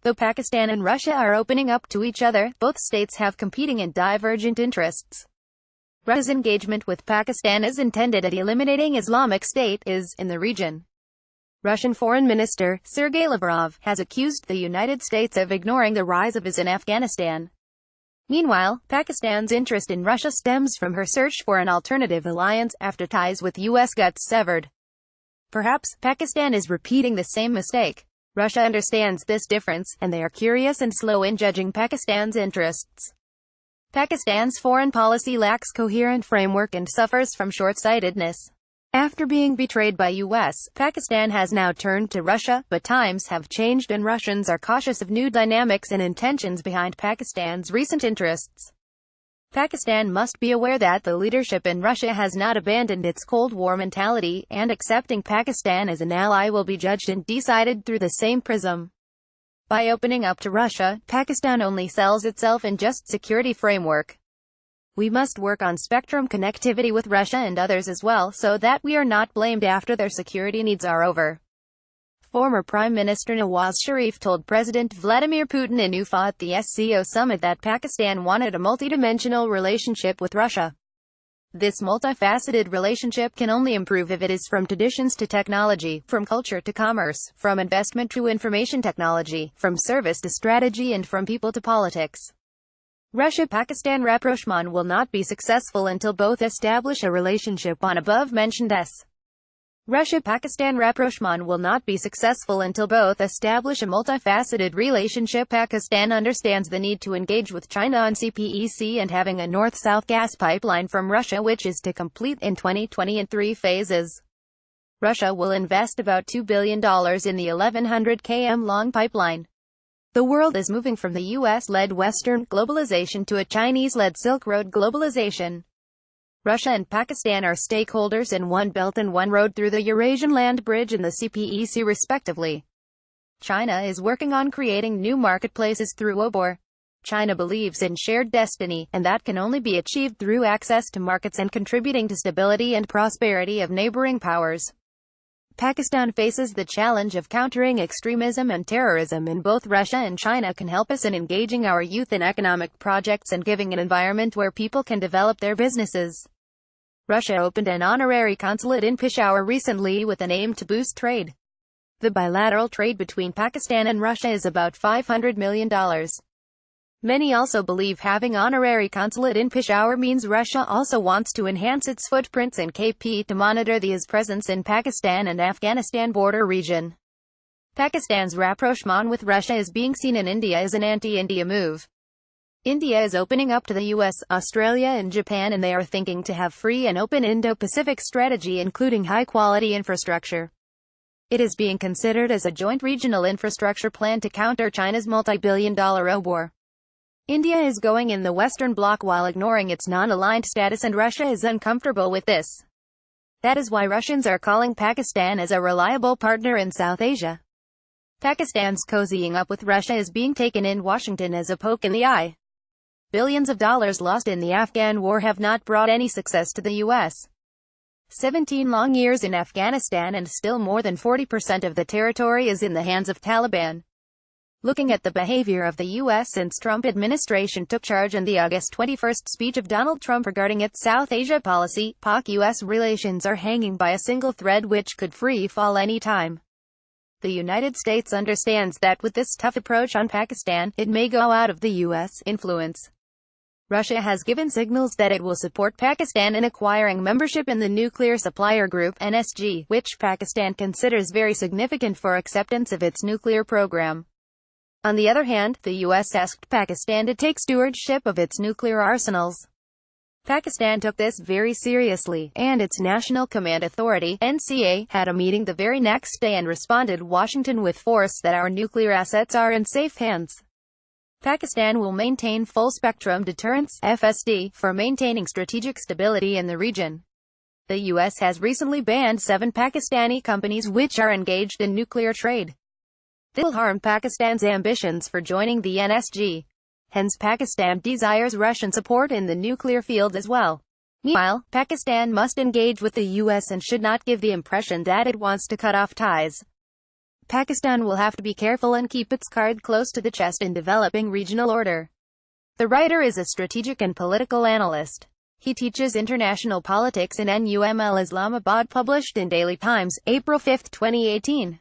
Though Pakistan and Russia are opening up to each other, both states have competing and divergent interests. Russia's engagement with Pakistan is intended at eliminating Islamic State in the region. Russian Foreign Minister Sergei Lavrov has accused the United States of ignoring the rise of IS in Afghanistan. Meanwhile, Pakistan's interest in Russia stems from her search for an alternative alliance after ties with US got severed. Perhaps Pakistan is repeating the same mistake. Russia understands this difference, and they are curious and slow in judging Pakistan's interests. Pakistan's foreign policy lacks coherent framework and suffers from short-sightedness. After being betrayed by US, Pakistan has now turned to Russia, but times have changed and Russians are cautious of new dynamics and intentions behind Pakistan's recent interests. Pakistan must be aware that the leadership in Russia has not abandoned its Cold War mentality, and accepting Pakistan as an ally will be judged and decided through the same prism. By opening up to Russia, Pakistan only sells itself in just security framework. We must work on spectrum connectivity with Russia and others as well, so that we are not blamed after their security needs are over. Former Prime Minister Nawaz Sharif told President Vladimir Putin in Ufa at the SCO summit that Pakistan wanted a multidimensional relationship with Russia. This multifaceted relationship can only improve if it is from traditions to technology, from culture to commerce, from investment to information technology, from service to strategy and from people to politics. Russia-Pakistan rapprochement will not be successful until both establish a relationship on above-mentioned S. Russia-Pakistan rapprochement will not be successful until both establish a multifaceted relationship. Pakistan understands the need to engage with China on CPEC and having a north-south gas pipeline from Russia which is to complete in 2020 in 3 phases. Russia will invest about $2 billion in the 1,100 km long pipeline. The world is moving from the US-led Western globalization to a Chinese-led Silk Road globalization. Russia and Pakistan are stakeholders in One Belt and One Road through the Eurasian Land Bridge and the CPEC respectively. China is working on creating new marketplaces through OBOR. China believes in shared destiny, and that can only be achieved through access to markets and contributing to stability and prosperity of neighboring powers. Pakistan faces the challenge of countering extremism and terrorism, and both Russia and China can help us in engaging our youth in economic projects and giving an environment where people can develop their businesses. Russia opened an honorary consulate in Peshawar recently with an aim to boost trade. The bilateral trade between Pakistan and Russia is about $500 million. Many also believe having honorary consulate in Peshawar means Russia also wants to enhance its footprints in KP to monitor the IS presence in Pakistan and Afghanistan border region. Pakistan's rapprochement with Russia is being seen in India as an anti-India move. India is opening up to the US, Australia and Japan, and they are thinking to have free and open Indo-Pacific strategy including high-quality infrastructure. It is being considered as a joint regional infrastructure plan to counter China's multi-billion-dollar OBOR. India is going in the Western Bloc while ignoring its non-aligned status, and Russia is uncomfortable with this. That is why Russians are calling Pakistan as a reliable partner in South Asia. Pakistan's cozying up with Russia is being taken in Washington as a poke in the eye. Billions of dollars lost in the Afghan war have not brought any success to the U.S. 17 long years in Afghanistan and still more than 40% of the territory is in the hands of Taliban. Looking at the behavior of the U.S. since Trump administration took charge and the August 21 speech of Donald Trump regarding its South Asia policy, Pak-U.S. relations are hanging by a single thread which could free fall any time. The United States understands that with this tough approach on Pakistan, it may go out of the U.S. influence. Russia has given signals that it will support Pakistan in acquiring membership in the Nuclear Supplier Group (NSG), which Pakistan considers very significant for acceptance of its nuclear program. On the other hand, the U.S. asked Pakistan to take stewardship of its nuclear arsenals. Pakistan took this very seriously, and its National Command Authority (NCA) had a meeting the very next day and responded Washington with force that our nuclear assets are in safe hands. Pakistan will maintain full-spectrum deterrence (FSD) for maintaining strategic stability in the region. The U.S. has recently banned 7 Pakistani companies which are engaged in nuclear trade. This will harm Pakistan's ambitions for joining the NSG. Hence, Pakistan desires Russian support in the nuclear field as well. Meanwhile, Pakistan must engage with the U.S. and should not give the impression that it wants to cut off ties. Pakistan will have to be careful and keep its card close to the chest in developing regional order. The writer is a strategic and political analyst. He teaches international politics in NUML Islamabad, published in Daily Times, April 5, 2018.